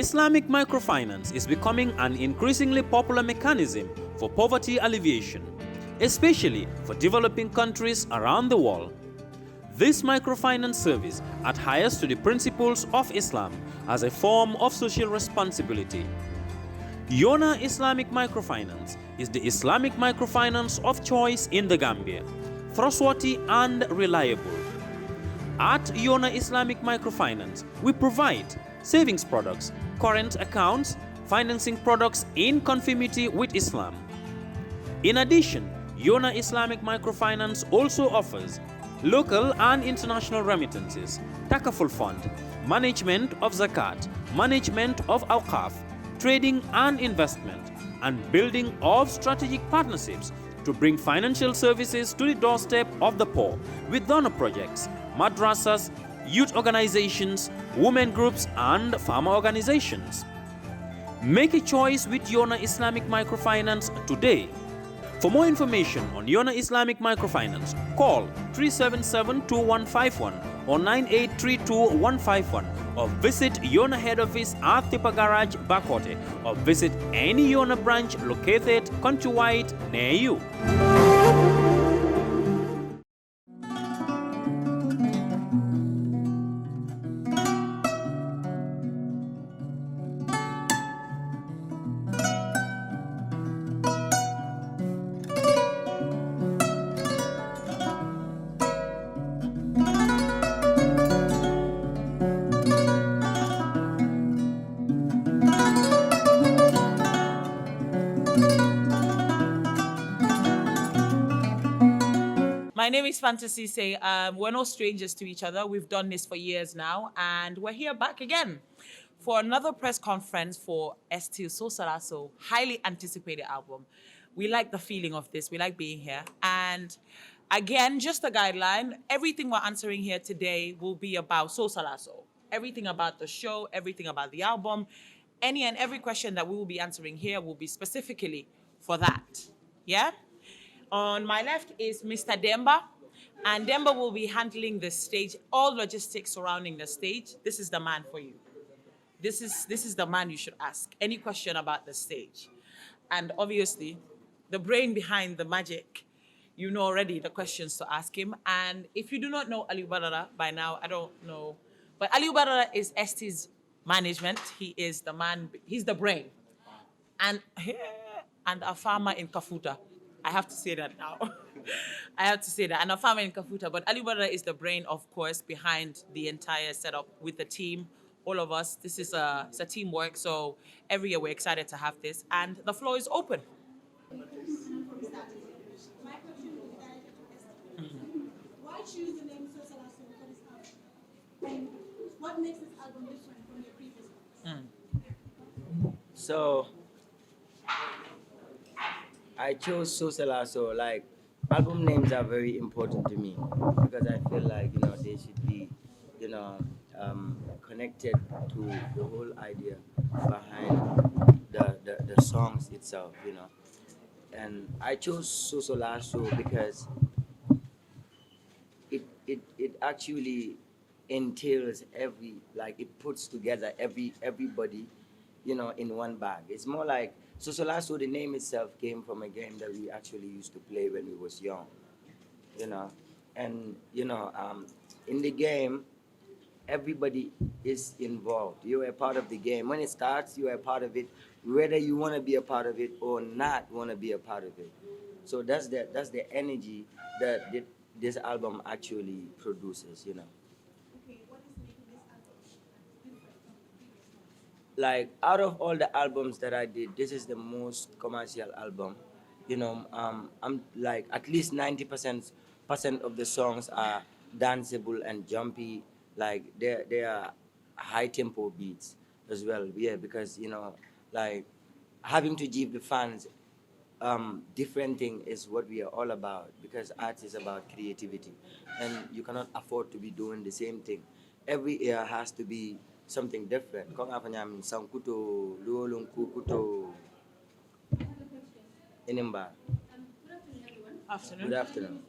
Islamic microfinance is becoming an increasingly popular mechanism for poverty alleviation, especially for developing countries around the world. This microfinance service adheres to the principles of Islam as a form of social responsibility. Yona Islamic Microfinance is the Islamic microfinance of choice in the Gambia, trustworthy and reliable. At Yona Islamic Microfinance, we provide savings products, current accounts, financing products in conformity with Islam. In addition, Yona Islamic Microfinance also offers local and international remittances, takaful fund, management of zakat, management of awqaf, trading and investment, and building of strategic partnerships to bring financial services to the doorstep of the poor with donor projects, madrasas, youth organizations, women groups, and farmer organizations. Make a choice with Yona Islamic Microfinance today. For more information on Yona Islamic Microfinance, call 377-2151 or 9832-151 or visit Yona head office at Tipa Garage, Bakote, or visit any Yona branch located countrywide near you. My name is Fantasy Say. We're no strangers to each other. We've done this for years now, and we're here back again for another press conference for Sosalaso, highly anticipated album. We like the feeling of this. We like being here. And again, just a guideline, everything we're answering here today will be about Sosalaso. Everything about the show, everything about the album, any and every question that we will be answering here will be specifically for that. Yeah? On my left is Mr. Demba, and Demba will be handling the stage, all logistics surrounding the stage. This is the man for you. This is the man you should ask any question about the stage. And obviously, the brain behind the magic, you know already the questions to ask him. And if you do not know Ali Badara by now, I don't know. But Ali Badara is ST's management. He is the man, he's the brain. And a farmer in Kafuta. I have to say that now. I have to say that. And a farmer in Kafuta. But Ali Badara is the brain, of course, behind the entire setup with the team, all of us. This is it's a teamwork. So every year we're excited to have this. And the floor is open. My question is why choose the name Sosalaso for this album? And what makes this album different from your previous ones? So I chose Sosalaso. Like, album names are very important to me because I feel like, they should be, connected to the whole idea behind the songs itself, And I chose Sosalaso because it actually entails it puts together everybody, in one bag. It's more like Sosalaso, the name itself came from a game that we actually used to play when we was young, and in the game, everybody is involved. You are a part of the game. When it starts, you are a part of it, whether you want to be a part of it or not want to be a part of it. So that's the energy that this album actually produces, Okay, what is making this album different from the previous ones? Like, out of all the albums that I did, this is the most commercial album. I'm like at least 90% of the songs are danceable and jumpy. Like, they are high tempo beats as well. Yeah, because like having to give the fans different thing is what we are all about, because art is about creativity, and you cannot afford to be doing the same thing. Every year has to be something different. Kung apa namin sangkuto, luolong kukuto, inimba. Good afternoon, everyone. Afternoon. Good afternoon.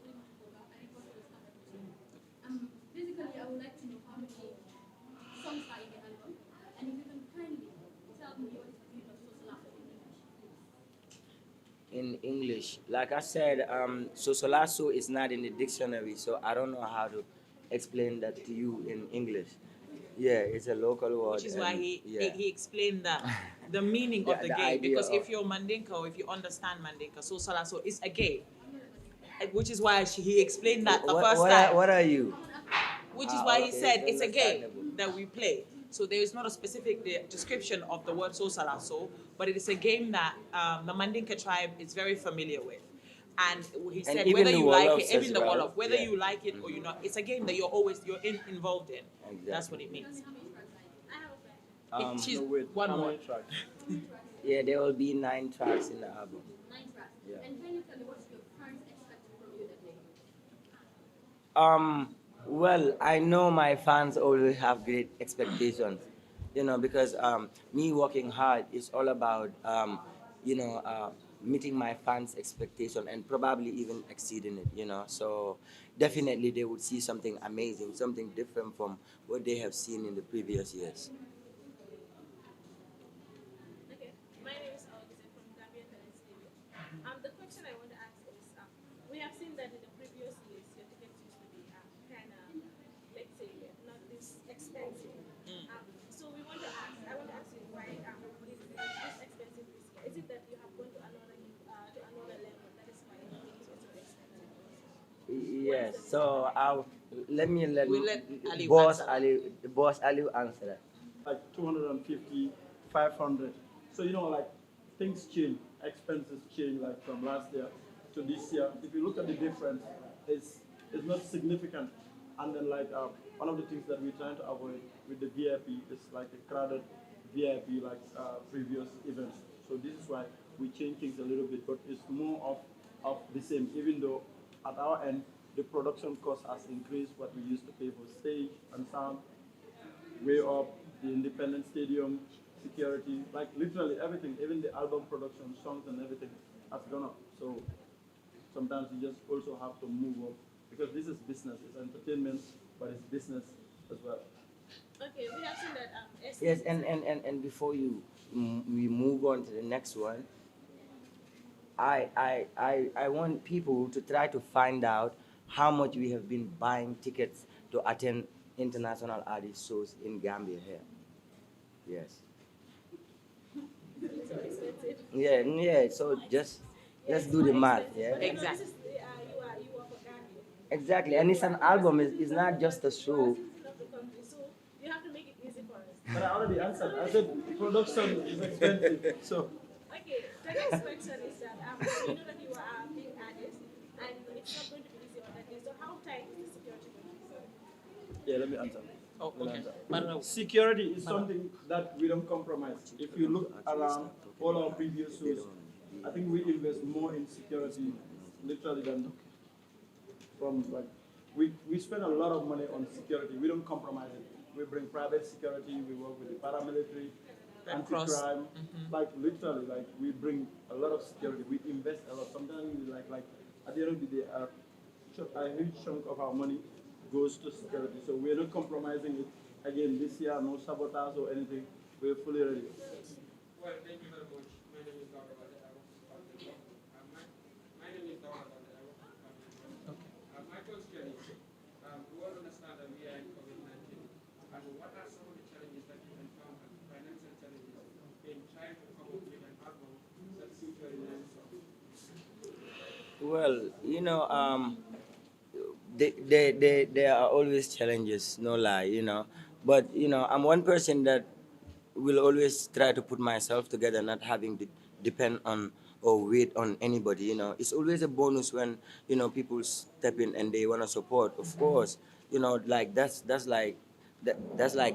Basically, I would like to know how many songs are in the album, and if you can kindly in English. Like I said, Sosalaso is not in the dictionary, so I don't know how to explain that to you in English. Yeah, it's a local word. Which is why and yeah. he explained the meaning of the The game. idea Because if of- you're Mandinka or if you understand Mandinka, so Salaso is a game. Which is why he explained that the first time. What are you? Which is why he Okay, said it's it's a game understandable. that we play. So there is not a specific description of the word Sosalaso, but it is a game that the Mandinka tribe is very familiar with. And he said even whether the you like it, Wolofs even as the well, Wolof, whether yeah. you like it or you're not, it's a game that involved in. Exactly. That's what it means. She's No, wait, one how more. many tracks? Yeah, there will be 9 tracks in the album. 9 tracks. Yeah. And can you tell me what's your parents expecting from you that day? Well, I know my fans always have great expectations, because me working hard is all about, meeting my fans' expectation and probably even exceeding it. So definitely they would see something amazing, something different from what they have seen in the previous years. Okay, my name is Augustine from Gambian Talents TV. The question I want to ask is, we have seen that in the previous years, your tickets used to be kind of, let's say, not this expensive. So I want to ask you why is this expensive this year? Is it that you have gone to another level? That is why the tickets are so expensive? Yes. So let We'll let Ali boss answer. Ali answer that. Like 250, 500. So, like things change, expenses change like from last year to this year. If you look at the difference, it's not significant. And then like one of the things that we're trying to avoid with the VIP is like a crowded VIP like previous events. So this is why we change things a little bit, but it's more of the same, even though at our end, the production cost has increased what we used to pay for stage and sound, way up, the independent stadium, security, like literally everything, even the album production, songs and everything has gone up. So sometimes you just also have to move up because this is business, it's entertainment, but it's business as well. Okay, we have seen that Yes, and before we move on to the next one, I want people to try to find out how much we have been buying tickets to attend international artist shows in Gambia here. Yes. Yeah. So just let's do the math. Yeah. Exactly. you are for Gambia. Exactly. And it's an album. It's not just a show. Citizen of the country, so you have to make it easy for us. But I already answered. I said production is expensive. So Okay, the next question is that we know that you are a big artist and it's not going to be easy on that day. So how tight is the security going to be? yeah, let me answer. Oh, Let me okay. answer. Security is something that we don't compromise. If you look around all our previous shows, I think we invest more in security literally than from like we spend a lot of money on security. We don't compromise it. We bring private security, we work with the paramilitary, Red Cross. anti-crime, like literally, like we bring a lot of security. We invest a lot. Sometimes we like at the end of the day, a huge chunk of our money goes to security. So we're not compromising it. Again, this year, no sabotage or anything. We're fully ready. Well, thank you very much. My name is Dr. Bade. I work for Fatou. My name is Dr. Bade. I work for Fatou. My question is, we all understand that we are in COVID-19. And what are some of the challenges that you encounter, financial challenges, in trying to come up with an album that suits your immune song? Well, there are always challenges, no lie. But I'm one person that will always try to put myself together, not having to depend on or wait on anybody. It's always a bonus when people step in and they want to support. Of course, like that's like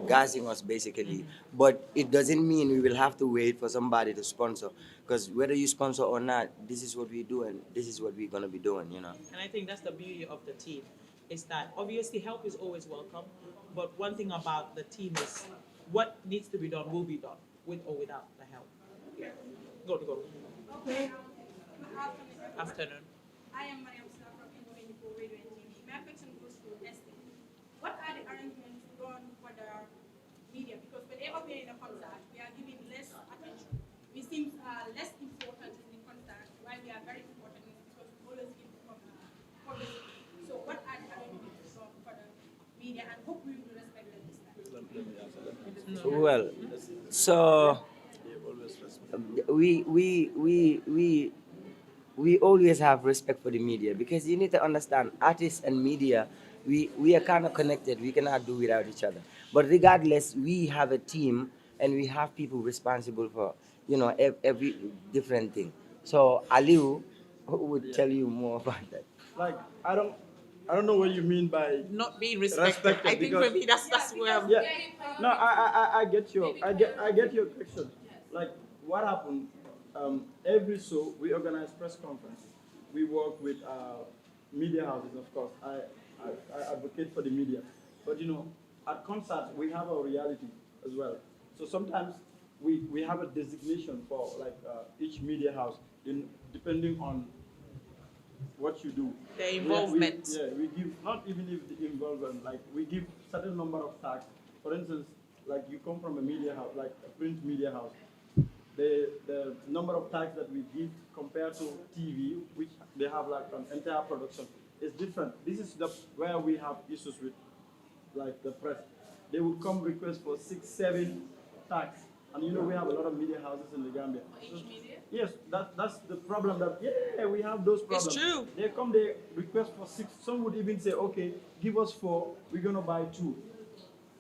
gassing us basically. But it doesn't mean we will have to wait for somebody to sponsor, because whether you sponsor or not, this is what we do and this is what we're gonna be doing. And I think that's the beauty of the team, is that obviously help is always welcome, but one thing about the team is what needs to be done will be done, with or without the help. Yeah. Go. Okay. Good afternoon. Afternoon. I am Mariam Sila from Info Radio and TV. My question goes to Esther. What are the arrangements done for the media? Because whenever we are in a concert, we are giving less attention. We seem less important in the concert while we are Well, so we we we we we always have respect for the media because you need to understand artists and media, we are kind of connected. We cannot do without each other. But regardless, we have a team and we have people responsible for every different thing. So Aliu would tell you more about that. Like I don't know what you mean by Not being respected. I think for because me that's where I'm. yeah, no, I get your I get your question. Like what happened? Every show we organize press conferences. We work with media houses, of course. I advocate for the media, but at concerts we have our reality as well. So sometimes we have a designation for like each media house, depending on what you do. Their involvement. We give not even if the involvement, like we give certain number of tags. For instance, like you come from a media house, like a print media house. The number of tags that we give compared to TV, which they have like an entire production, is different. This is the where we have issues with like the press. They would come request for 6, 7 tags. And we have a lot of media houses in the Gambia. For each media? Yes, that's the problem that, we have those problems. It's true. They come, they request for 6. Some would even say, okay, give us 4, we're going to buy 2.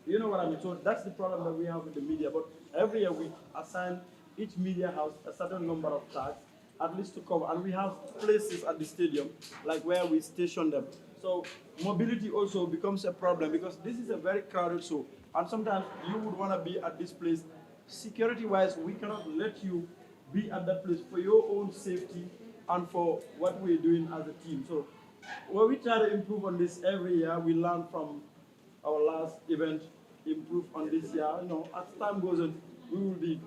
You know what I mean? So that's the problem that we have with the media. But every year we assign each media house a certain number of tags, at least to cover. And we have places at the stadium, like where we station them. So mobility also becomes a problem because this is a very crowded show. And sometimes you would want to be at this place. Security-wise, we cannot let you be at that place for your own safety and for what we're doing as a team. So when we try to improve on this every year, we learn from our last event, improve on this year. As time goes on,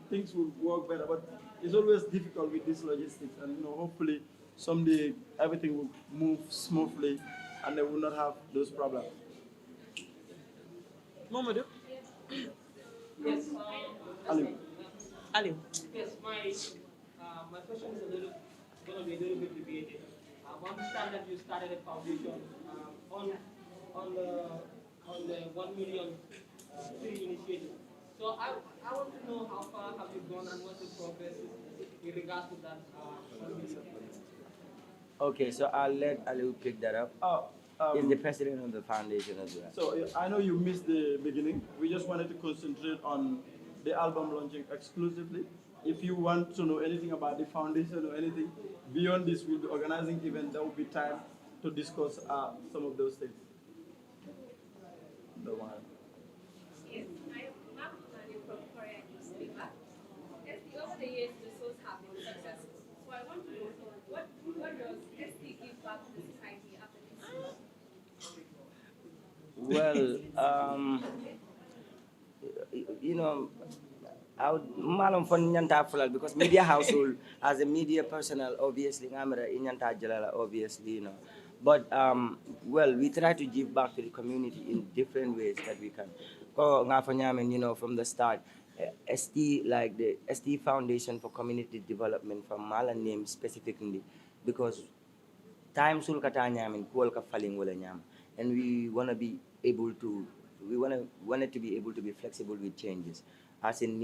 things will work better. But it's always difficult with this logistics, and hopefully someday everything will move smoothly, and they will not have those problems. Mamadou. Yes, Ali. Ali. yes, my question is going to be a little bit deviated. I understand that you started a foundation on the 1 million free initiative. So I want to know how far have you gone and what the progress is in regards to that 1 million. Okay, so I'll let Aliu pick that up. He's the president of the foundation as well. So I know you missed the beginning. We just wanted to concentrate on the album launching exclusively. If you want to know anything about the foundation or anything beyond this, we'll be organizing event. There will be time to discuss some of those things. The one. Yes, I am Mark from Korea newspaper. Yes, over the years, the shows have been successful. So I want to know what does ST give back to the society after this? Well, I would malum fon nyanta fulal because media household as a media personnel obviously ngamera nyanta jalala obviously. But well, we try to give back to the community in different ways that we can. Ko nga fa nyamen, from the start, ST, like the ST Foundation for Community Development from Mala name specifically because time sul kata nyamen kuol ka faling wala nyam, and we want to be able to want it to be able to be flexible with changes. As in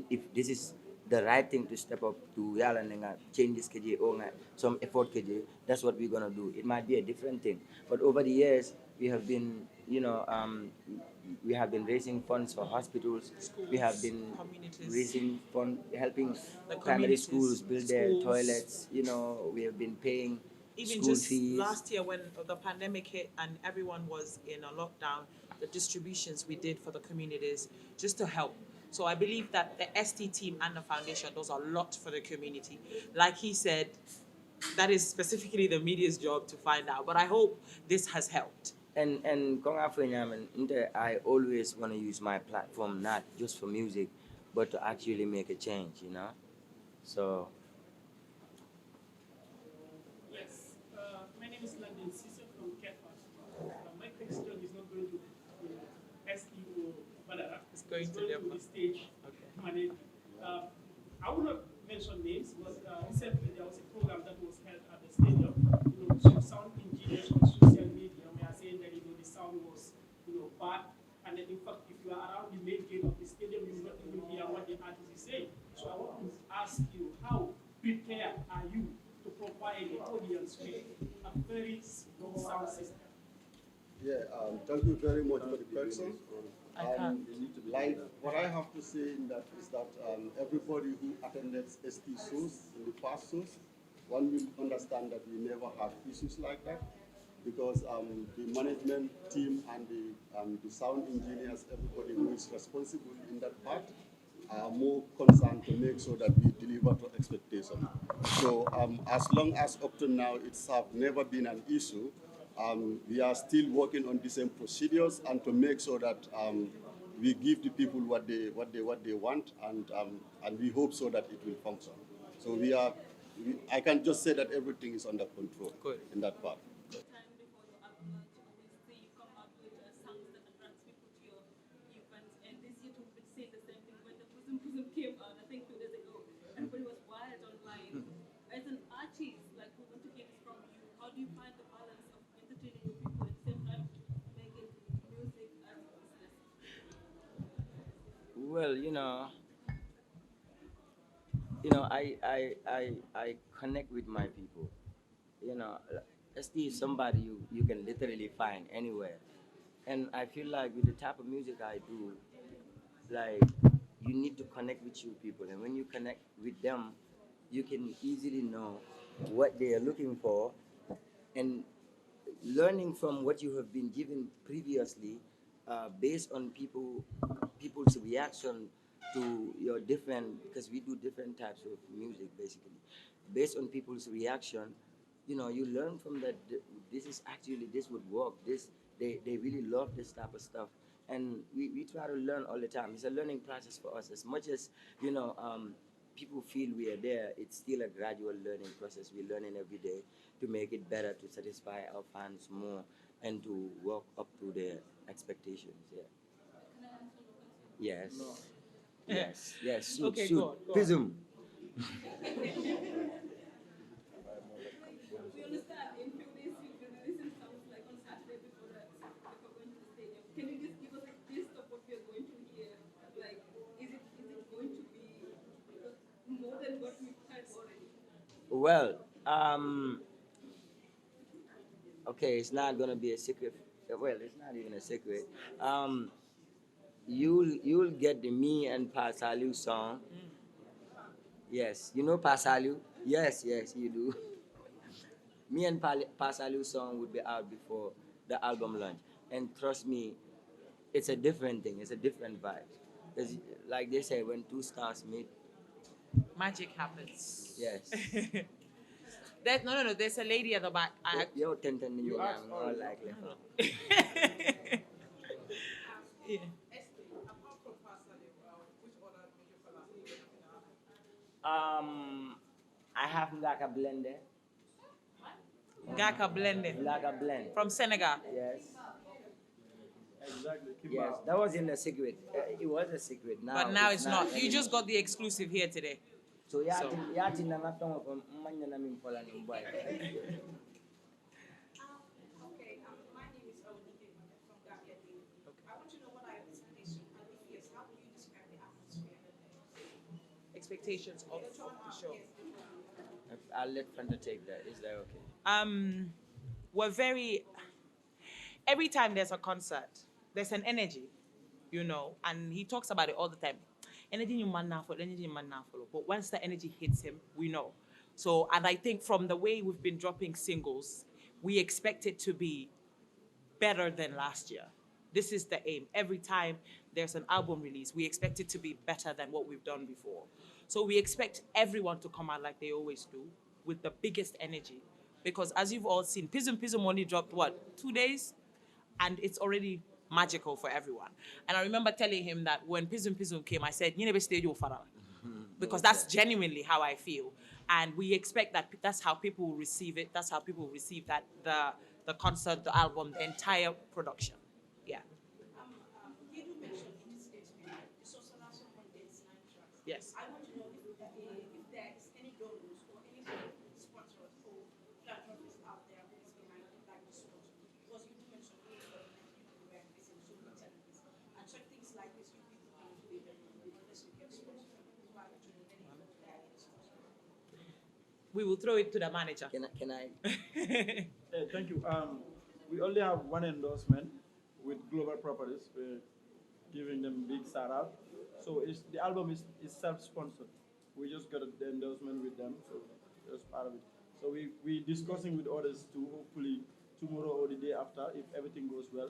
if this is the right thing to step up to yala nga changes kj or some effort kj, that's what we're gonna do. It might be a different thing, but over the years we have been we have been raising funds for hospitals. Schools, we have been communities. raising fund, helping The primary communities, schools build their schools. toilets. We have been paying Even school just fees. last year when the pandemic hit and everyone was in a lockdown, the distributions we did for the communities just to help. So I believe that the ST team and the foundation does a lot for the community. Like he said, that is specifically the media's job to find out. But I hope this has helped. And kung I always want to use my platform not just for music, but to actually make a change. So. Yes, my name is Landon Sisa from Kerr. My question is not going to SEO Badara. It's going to the stage manager. I will not mention names, but recently there was a program that was held at the stadium. Some sound engineers on social media were saying that the sound was bad, and then in fact if you are around the main gate of the stadium, Thank you very much for the question. I can't. Like what I have to say in that is that everybody who attended ST shows in the past shows, one will understand that we never have issues like that because the management team and the sound engineers, everybody who is responsible in that part, are more concerned to make sure that we deliver to expectation. So as long as up to now it's have never been an issue, we are still working on the same procedures and to make sure that we give the people what they want, and we hope so that it will function. So I can just say that everything is under control. Good. In that part. Time before your album launch, we see you come up with songs that attracts people to your events. And this year we've been seeing the same thing when the Pusum came out, I think 2 days ago. Everybody was wild online. As an artist, like we want to hear this from you. How do you find the balance of entertaining your people at the same time making music as a business? Well, I connect with my people. ST is somebody you can literally find anywhere. And I feel like with the type of music I do, like you need to connect with your people. And when you connect with them, you can easily know what they are looking for and learning from what you have been given previously, based on people's reaction to your different, because we do different types of music basically, based on people's reaction, you learn from that. This is actually, this would work. They really love this type of stuff, and we try to learn all the time. It's a learning process for us. As much as people feel we are there, it's still a gradual learning process. We're learning every day to make it better, to satisfy our fans more, and to work up to their expectations. Yeah. Yes. Yes. Yes. Shoot. Okay, Shoot. go on. Prism. We understand in few days you'll be releasing songs like on Saturday before going to the stadium. Can you just give us a gist of what we are going to hear? Like, is it going to be more than what we've heard already? Well, okay, it's not gonna be a secret. Well, it's not even a secret. You'll get the me and Pasalu song. Yes, you know Pasalu. Yes, you do. Me and Pasalu song would be out before the album launch, and trust me, it's a different thing. It's a different vibe. Because, like they say, when two stars meet, Magic happens. yes. No. There's a lady at the back. Yo, ten you asked more already. likely. Yeah. Apart from Pasali, which other major collaborations do you have? I have Ngaka Blender. Gaka blended Ngaka Blend. from Senegal. Yes. Exactly. Keep Yes, out. that was in a secret. It was a secret. But now it's not. You anymore. just got the exclusive here today. So So- yati na ngatongo from manya na mimpola ni boy. Okay, my name is Olike from Gambia. I want to know what are your expectations, and if yes, how would you describe the atmosphere? Expectations of the show. I'll let Fanta take that. Is that okay? We're every time there's a concert, there's an energy, and he talks about it all the time. Energy in man now follow, energy in man now follow. But once the energy hits him, we know. So, and I think from the way we've been dropping singles, we expect it to be better than last year. This is the aim. Every time there's an album release, we expect it to be better than what we've done before. So we expect everyone to come out like they always do, with the biggest energy. Because as you've all seen, Pism only dropped, 2 days? And it's already magical for everyone. And I remember telling him that when Pism came, I said, you never stay your father. Because that's genuinely how I feel. And we expect that that's how people will receive it. That's how people will receive that, the concert, the album, the entire production. Yeah. You do mention in this statement the Sosalaso contains 9 tracks. Yes. I want to know if there is any donors or any sponsors or philanthropists out there who is behind like this one. Because you do mention you were facing so many challenges. And such things like this, you people can do it unless you get sponsored. So I want to know if there are any sponsors. We will throw it to the manager. Can I? Thank you. we only have one endorsement with Global Properties. We're giving them big shout out. So the album is self-sponsored. We just got the endorsement with them, so that's part of it. So we discussing with others too. Hopefully tomorrow or the day after, if everything goes well,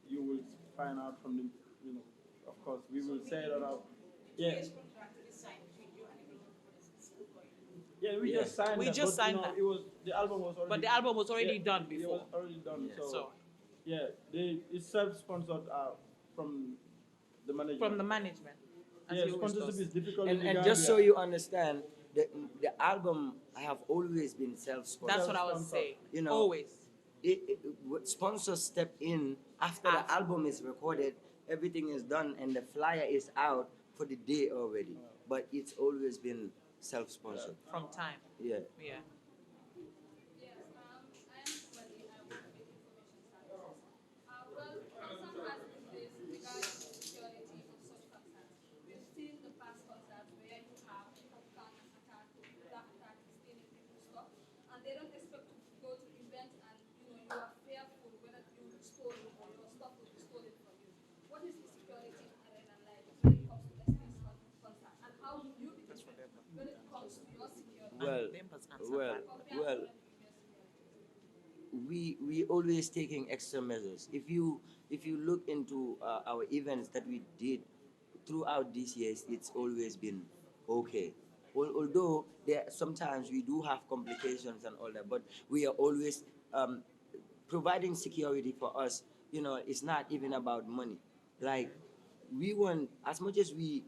you will find out from the, you know, of course we will say it on our, yeah. Yeah, we just signed We that. just But, signed you know, that. it was the album was already. But the album was already done It before. was already done. Yeah. So, So yeah, it's self-sponsored from the management. from the management. As Yeah, he always sponsorship does. is difficult And, in and Gambia. just so you understand, the album have always been self-sponsored. That's what I was saying. You know, Always. Sponsors step in after the After. album is recorded, everything is done, and the flyer is out for the day already. But it's always been self-sponsored. From time. Yeah. Yeah. Yes, I am somebody, I work with information services. Well, concern has been this regarding the security of such concerts. We've seen the past concerts where you have people come and attack, black attack, stealing people's stuff, and they don't expect to go to events and you are fearful whether you will be stolen or your stuff will be stolen from you. What is the security arena like when it comes to SP's concert, and how will you be different when it comes to your security? Well, Members answer well, that. well. We always taking extra measures. If you look into our events that we did throughout these years, it's always been okay. Although there sometimes we do have complications and all that, but we are always providing security for us. You know, it's not even about money. Like we want, as much as we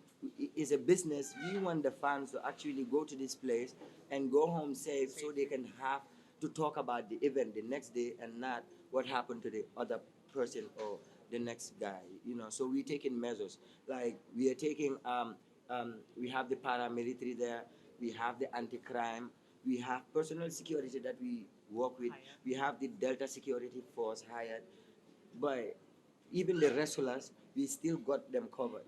is a business, we want the fans to actually go to this place and go home safe, so they can have to talk about the event the next day and not what happened to the other person or the next guy. You know, so we're taking measures. Like we are taking we have the paramilitary there, we have the anti-crime, we have personal security that we work with, we have the Delta Security Force hired, but even the wrestlers, we still got them covered.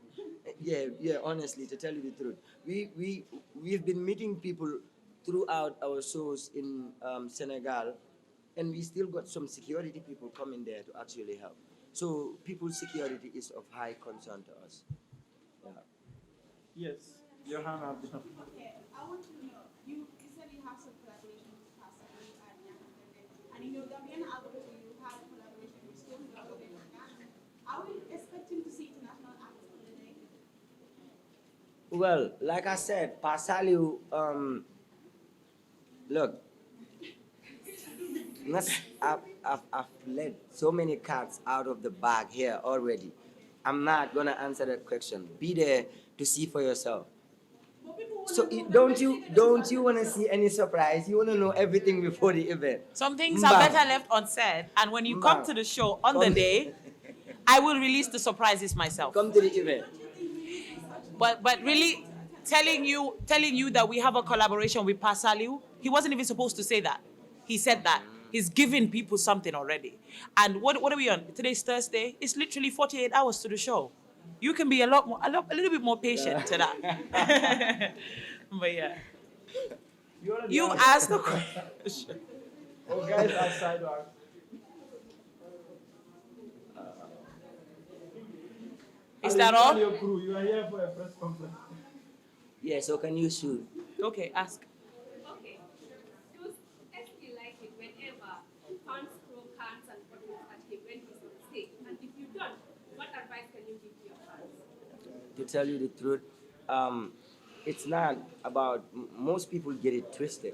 Yeah, honestly, to tell you the truth, we've been meeting people throughout our shows in Senegal, and we still got some security people coming there to actually help. So people's security is of high concern to us. Yeah. Yes, your hand up. Okay, I want to know, you said you have some collaboration with Pastor and Young, and in your Gambian album too, you have a collaboration with Stone Gospel in Ghana. Are we expecting to see international acts on the day? Well, like I said, Pasaliu, look, I've let so many cats out of the bag here already. I'm not gonna answer that question. Be there to see for yourself. So don't you wanna see any surprise? You wanna know everything before the event. Some things are Bang. better left unsaid, and when you come Bang. to the show on the day, I will release the surprises myself. Come to the event. But really, telling you that we have a collaboration with Pasaliu, he wasn't even supposed to say that. He said that. He's giving people something already. And what are we on? Today's Thursday. It's literally 48 hours to the show. You can be a little bit more patient to that. But yeah. You asked the question. Oh, guys outside are. Is that Ali, you all? and your crew, you are here for a press conference. Yeah, so can you shoot? Okay, ask. Okay. Does ST like it whenever fans throw cans and bottles at him when he's on stage? And if you don't, what advice can you give to your fans? To tell you the truth, it's not about, most people get it twisted.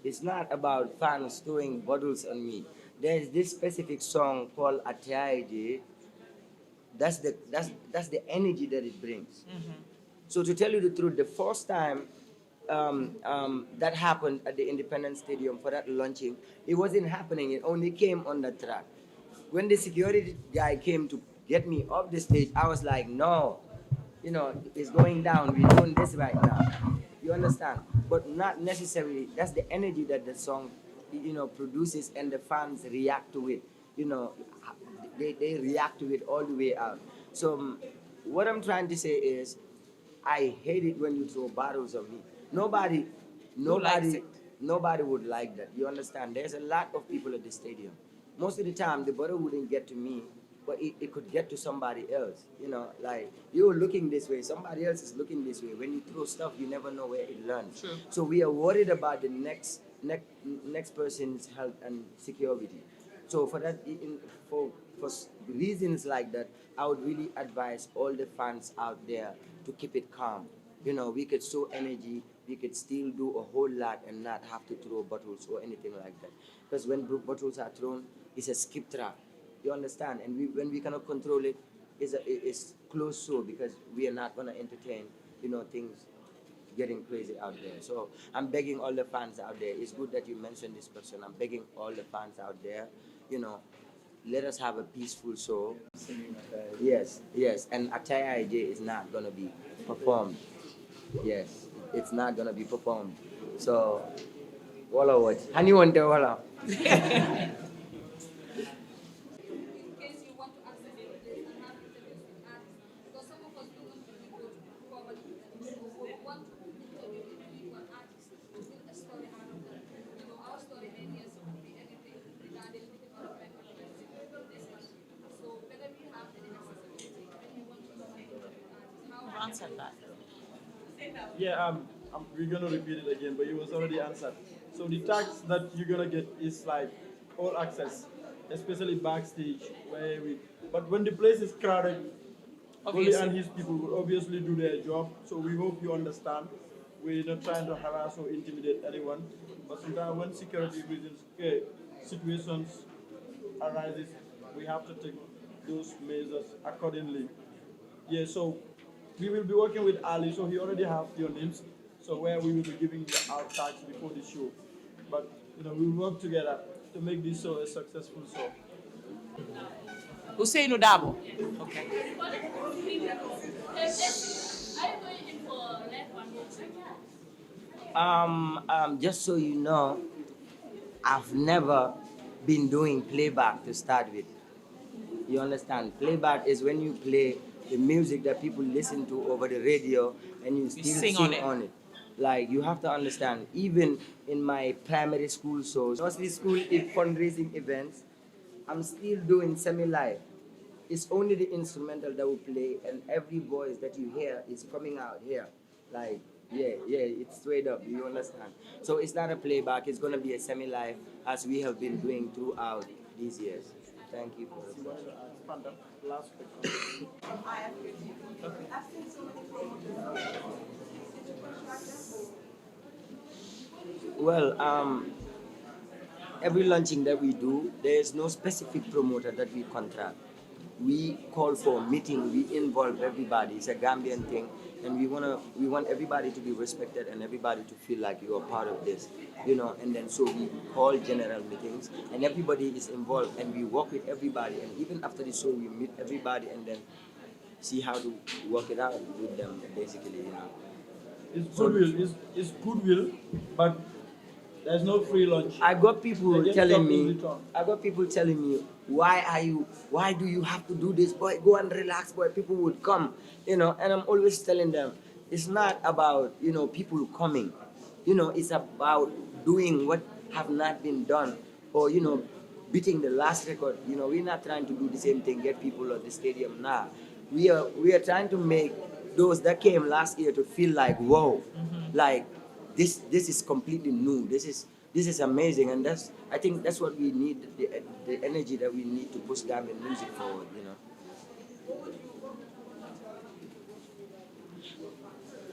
It's not about fans throwing bottles on me. There's this specific song called Atiaide. That's the energy that it brings. So to tell you the truth, the first time that happened at the Independence Stadium for that launching, it wasn't happening. It only came on the track. When the security guy came to get me off the stage, I was like, no, you know, it's going down. We're doing this right now. You understand? But not necessarily. That's the energy that the song, you know, produces, and the fans react to it. You know, they react to it all the way out. So what I'm trying to say is, I hate it when you throw bottles on me. Nobody would like that. You understand? There's a lot of people at the stadium. most of the time the butter wouldn't get to me, but it could get to somebody else. Like you're looking this way, somebody else is looking this way. When you throw stuff, you never know where it lands. True. So we are worried about the next person's health and security. So for that, reasons like that, I would really advise all the fans out there to keep it calm. We could show energy, we could still do a whole lot and not have to throw bottles or anything like that. Because when bottles are thrown, it's a skip trap. You understand? And when we cannot control it, it's closed so because we are not gonna entertain, things getting crazy out there. So I'm begging all the fans out there. It's good that you mentioned this person. I'm begging all the fans out there, let us have a peaceful show. Yes, yes. And Ataya IJ is not gonna be performed. Yes, it's not gonna be performed. So, wala what? Hani wante wala. In case you want to access the place and have interviews with artists, because some of us don't want to go to poverty, we want to interview individual artists to build a story out of them. Our story ideas could be anything regarding development of this country. So whether we have any accessibility when you want to come and interview artists, how Who answered that? Yeah, we're gonna repeat it again, but it was already answered. So the tax that you're gonna get is like all access, especially backstage, but when the place is crowded, Oli and his people will obviously do their job. So we hope you understand. We're not trying to harass or intimidate anyone, but sometimes when security reasons, situations arises, we have to take those measures accordingly. Yeah, so we will be working with Ali, so he already have your names, so where we will be giving you our tax before the show. But we'll work together to make this show a successful show. Hussein Udabo. Okay. Just so you know, I've never been doing playback to start with. You understand? Playback is when you play the music that people listen to over the radio and you still sing on it. Like, you have to understand, even in my primary school shows, mostly school fundraising events, I'm still doing semi-live. It's only the instrumental that we play, and every voice that you hear is coming out here. Like, yeah, it's straight up, you understand? So it's not a playback, it's gonna be a semi-live as we have been doing throughout these years. Thank you for the question. Last question. I've seen so many promoters. Did you contract them? Well, every launching that we do, there is no specific promoter that we contract. We call for meeting, we involve everybody. It's a Gambian thing, and we want everybody to be respected and everybody to feel like you are part of this, and then so we call general meetings and everybody is involved and we work with everybody, and even after the show we meet everybody and then see how to work it out with them, basically. It's goodwill, it's goodwill, but there's no free lunch. I got people telling me, return. why do you have to do this, boy? Go and relax, boy. People would come, and I'm always telling them, it's not about, people coming, it's about doing what have not been done, or, beating the last record. We're not trying to do the same thing, get people at the stadium now. We are trying to make those that came last year to feel like, whoa, like, this is completely new. This is amazing, and I think that's what we need, the energy that we need to push Gambian music forward.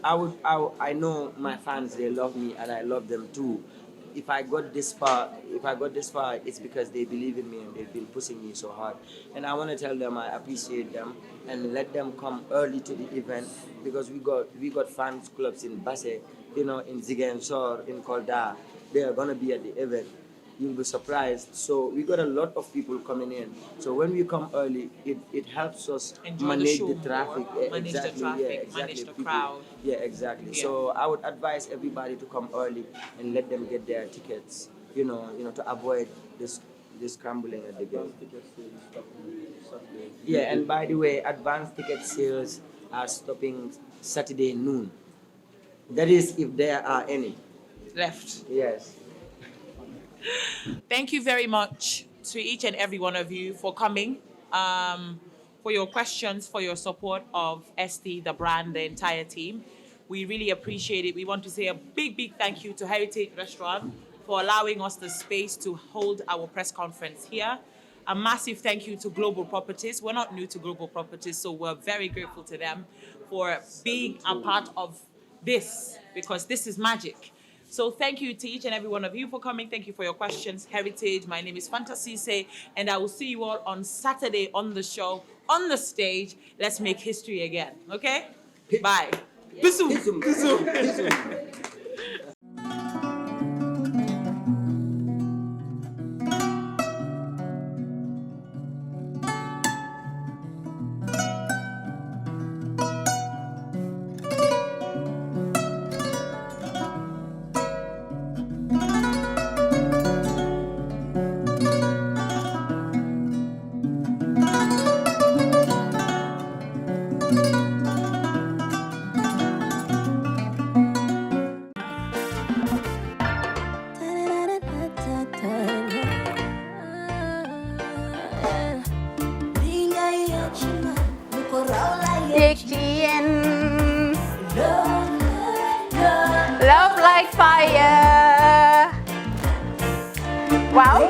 I know my fans, they love me and I love them too. If I got this far, it's because they believe in me and they've been pushing me so hard. And I want to tell them I appreciate them and let them come early to the event, because we got fans clubs in Basse, in Ziguinchor, in Kolda. They are gonna be at the event. You'll be surprised. So we got a lot of people coming in. So when we come early, it helps us manage the traffic. Manage the traffic, manage the crowd. Yeah, exactly. Yeah. So I would advise everybody to come early and let them get their tickets, to avoid this scrambling at the gate. Yeah, and by the way, advance ticket sales are stopping Saturday noon. That is if there are any Left. Yes. Thank you very much to each and every one of you for coming, for your questions, for your support of ST, the brand, the entire team. We really appreciate it. We want to say a big thank you to Heritage Restaurant for allowing us the space to hold our press conference here. A massive thank you to Global Properties. We're not new to Global Properties, so we're very grateful to them for being a part of this, because this is magic. So thank you to each and every one of you for coming. Thank you for your questions. Heritage, my name is Fantasise, and I will see you all on Saturday on the show, on the stage. Let's make history again, okay? Bye. Bisum. Love like fire. Wow.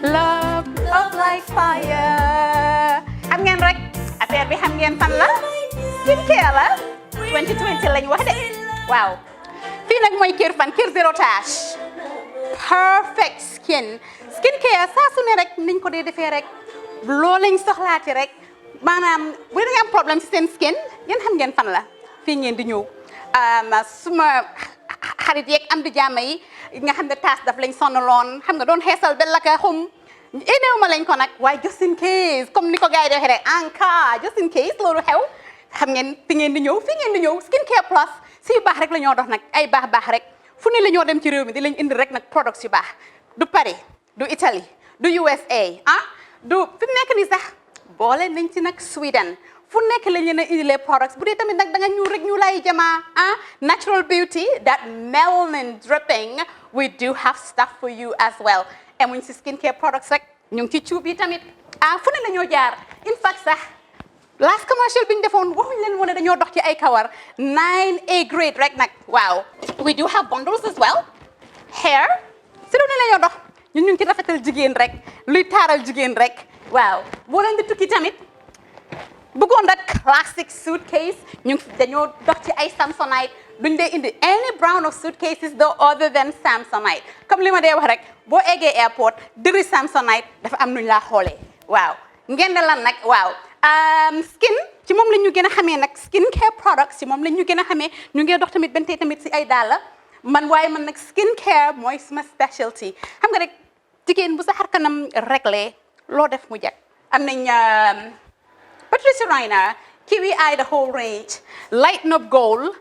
Love like fire. Xam ngeen rek affaire bi xam ngeen fan la? Skincare la. 2020 lañ wax de. Waaw. Fii nag mooy Kerr fan, Kerr zero tache. Perfect skin. Skincare saa su ne rek niñ ko dee defee rek. Loo lañ soxlaati rek. Maanaam bu dee am problème ci seen skin yéen xam ngeen fan la fii ngeen di ñëw suma xarit yeeg am di jàmm yi nga xam ne taas daf lañ sonaloon xam nga doon xeesal bel laka xum éneew ma lañ ko nag waaye just in case comme ni ko gars yi di waxee rek en cas just in case loolu xew xam ngeen fi ngeen di ñëw Skincare Plus si yu baax rek la ñoo dox nag ay baax rek fu ne la ñoo dem ci réew mi di lañ indi rek nag products yu baax du Paris du Italie du USA du fi mu nekk nii sax boole nañ ci nag Sweden fu nekk lañ leen a indilee products bu dee tamit nag da nga ñuul rek ñu lay jamaa natural beauty that melanin dripping we do have stuff for you as well emuñ si skincare products rek ñu ngi ci cuub yi tamit fu ne la ñoo jaar in fact sax last commercial bi ñu defoon waxuñ leen woon ne dañoo dox ci ay kawar 9A grade rek nag waaw we do have bundles as well hair si lu ne la ñoo dox ñun ñu ngi ci rafetal jigéen rek luy taaral jigéen rek waaw boo leen di tukki tamit bëggoon rek classic suitcase ñu dañoo dox ci ay Samsonite duñ dee indi any brand of suitcases though other than Samsonite comme li ma dee wax rek boo eggee airport dëri Samsonite dafa am nuñ laa xoolee waaw ngeen ne lan nag waaw skin ci moom la ñu gën a xamee nag skincare products ci moom la ñu gën a xamee ñu ngi dox tamit benn tey tamit si ay dàlla waaye man nag skincare mooy suma specialty xam nga rek jigéen bu sa xar kanam réglé loo def mu jag am nañ Patricia Reiner Kiwi Eye the whole range Lighten Up Gold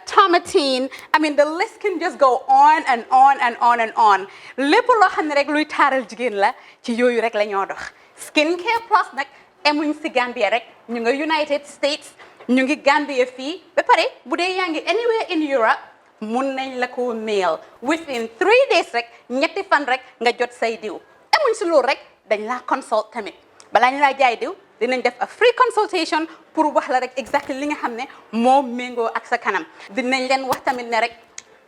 Tomatine I mean the list can just go on and on and on and on lépp loo xam ne rek luy taaral jigéen la ci yooyu rek la ñoo dox Skincare Plus nag emuñ si Gambia rek ñu ngi United States ñu ngi Gambia fii ba pare bu dee yaa ngi anywhere in Europe mun nañ la ko mail within 3 days rek ñetti fan rek nga jot say diw emuñ si loolu rek dañ laa consult tamit balaa ñu laa jaay diw dinañ def a free consultation pour wax la rek exactly li nga xam ne moo méngoo ak sa kanam dinañ leen wax tamit ne rek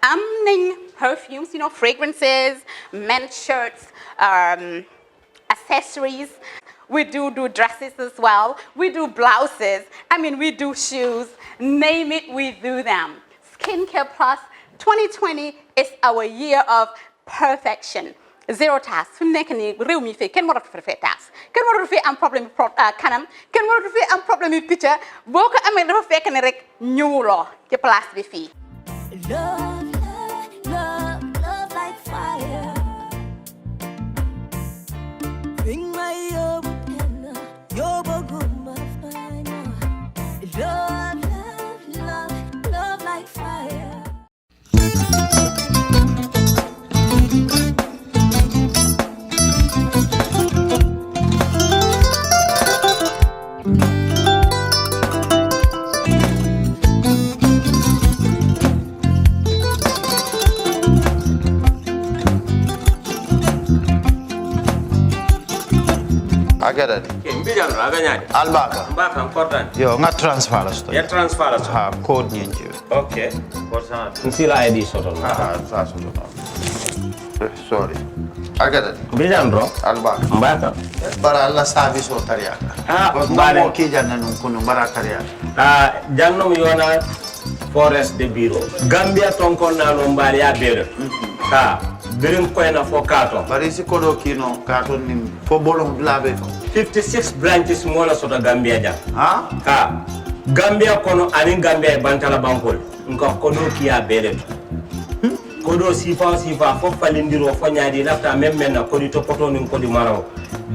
am nañ perfumes fragrances men's shirts accessories we do dresses as well we do blouses I mean we do shoes name it we do them Skincare Plus 2020 is our year of perfection zero task fi mu nekk nii réew mi fii kenn waratu fi task kenn waratu fi am problème kanam kenn waratu fi am problème yu picca boo ko amee dafa fekk ne rek ñëwuloo ci place bi fii love like fire bring my love like fire agada ke mbijan aganyadi albaka mbaka important yo nga transfer la sto ya transfer la ha code nyenje okay for sana nsila id soto sa soto sorry agada mbijan bro albaka mbaka bara alla service o tariya bare mo ki janna nun kunu bara tariya jannom yona forest de bureau gambia tonkon na no mbali ya bere birim koyna fo kato bari si kodo kino kato nim fo bolon labe 56 branches mola soto gambia ja ha gambia kono ani gambia bantala bankol nko kodo kiya bere kodo sifa fo falindiro fo nyaadi lafta memmen na kodi to poto nin kodi maraw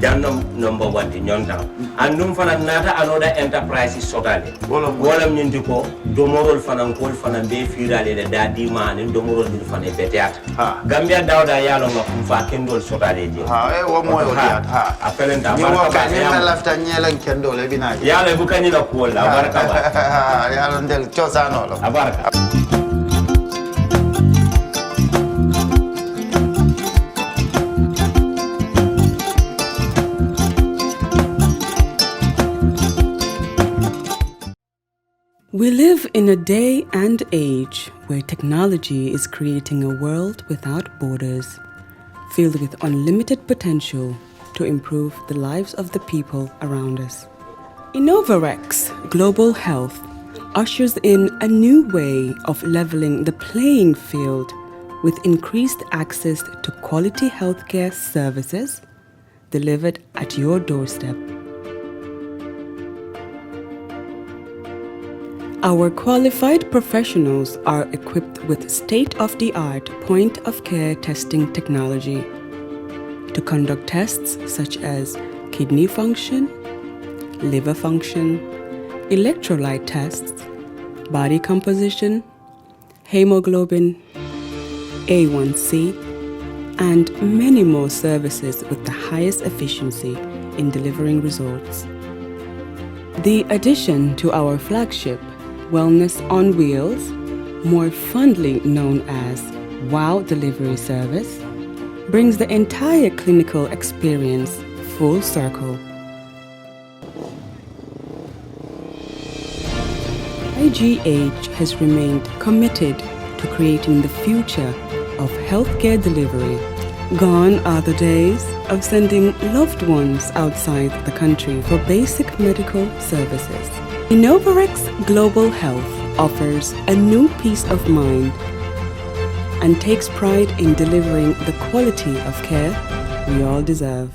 jannom number 1 di nyonta andum fana nata anoda enterprise sotale wolam nyindi ko domorol fana kol fana be firale de dadi man domorol dir fana beteat gambia dawda yalo ngam fa kendol sotale je wo moyo diat apelenta baraka ba ya lafta nyelan kendol e bina yalo bu kanila ko la baraka ba yalo ndel ciosano lo baraka We live in a day and age where technology is creating a world without borders, filled with unlimited potential to improve the lives of the people around us. Innovarex Global Health ushers in a new way of leveling the playing field with increased access to quality healthcare services delivered at your doorstep. Our qualified professionals are equipped with state-of-the-art point-of-care testing technology to conduct tests such as kidney function, liver function, electrolyte tests, body composition, hemoglobin, A1C, and many more services with the highest efficiency in delivering results. The addition to our flagship Wellness on Wheels, more fondly known as WOW Delivery Service, brings the entire clinical experience full circle. IGH has remained committed to creating the future of healthcare delivery. Gone are the days of sending loved ones outside the country for basic medical services. Innovarex Global Health offers a new peace of mind and takes pride in delivering the quality of care we all deserve.